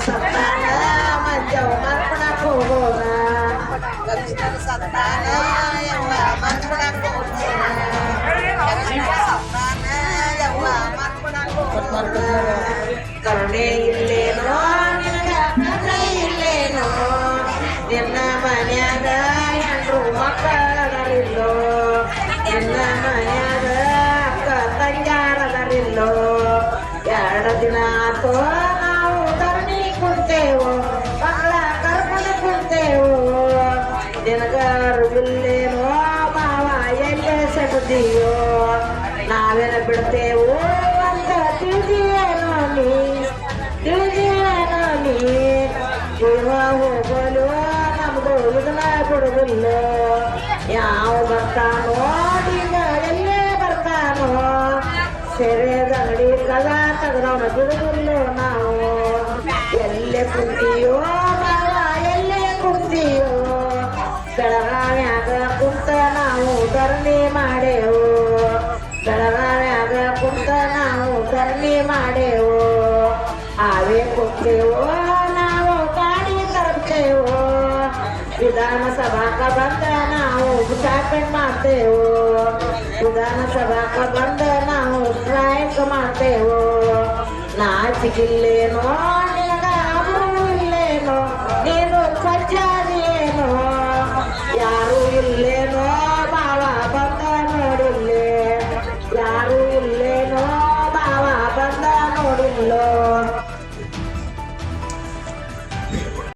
ಸಂತಾನ ಮಂಜವ ಮರ್ಪಣಕ್ ಹೋಗೋಣ ಗರಿಷ್ಠರ ಸಂತಾನ ಯವ್ವ ಮರ್ಪಣಕ್ ಹೋಗೋಣ ಗರಿಷ್ಠರ ಸಂತಾನ ಯವ್ವ ಮರ್ಪಣಕ್ ಹೋಗೋಣ ಕರುಣೆ ಇಲ್ಲೇನೋ ನಿನಗ ಕರುಣೆ ಇಲ್ಲೇನೋ ನಿನ್ನ ಮನ್ಯಾಗ ಹೆಂಡ್ರು ಮಕ್ಕಳದರಿಲ್ಲೋ ನಿನ್ನ ಮನ್ಯಾಗ ಅಕ್ಕ ತಂಗ್ಯಾರದರಿಲ್ಲೋ 2 ದಿನ ಆತೋ ನಾವು ಧರಣಿ ಕುಂತೇವು ಮಕ್ಕಳ ಕರ್ಕೊಂಡು ಕುಂತೇವು ನಿನಗರಿಲ್ಲೇನೋ ಮಾವ ಎಲ್ಲೇ ಸೆಬದಿಯೋ ನಾವೇನ ಬಿಡ್ತೇವು ಅಂತ ತಿಳಿದಿಯೇನೋ ನೀ ತಿಳಿದಿಯೇನೋ ನೀ ಹೋಗಲು ನಮ್ದು ಇದನ್ನ ಬಿಡುದಿಲ್ಲ ಯಾವ ಬರ್ತಾನೋ ಈಗ ಎಲ್ಲೇ ಬರ್ತಾನೋ ಸೆರೆದ ಅಂಗಡಿ ಕದ ತೆಗೆದವನ ಬಿಡುದಿಲ್ಲ ನಾವು ಎಲ್ಲೇ ಕುಂತೀಯೋ ಮಾವ ಎಲ್ಲೇ ಕುಂತೀಯೋ ಬೆಳಗಾವ್ಯಾಗ ಕುಂತ ನಾವು ಧರಣಿ ಮಾಡೇವು ಬೆಳಗಾವ್ಯಾಗ ಕುಂತ ನಾವು ಧರಣಿ ಮಾಡೇವು ಹಾವೇ ಕುಂತೇವೋ ನಾವು ಗಾಡಿ ತರ್ತೇವು ವಿಧಾನಸಭಾಕ ಬಂದ ನಾವು ಶಾಪಿಂಗ್ ಮಾಡ್ತೇವು ವಿಧಾನಸಭಾಕ ಬಂದ ನಾವು ಸ್ಟ್ರೈಕ್ ಮಾಡ್ತೇವು ನಾಚಿಗಿಲ್ಲೇನೋ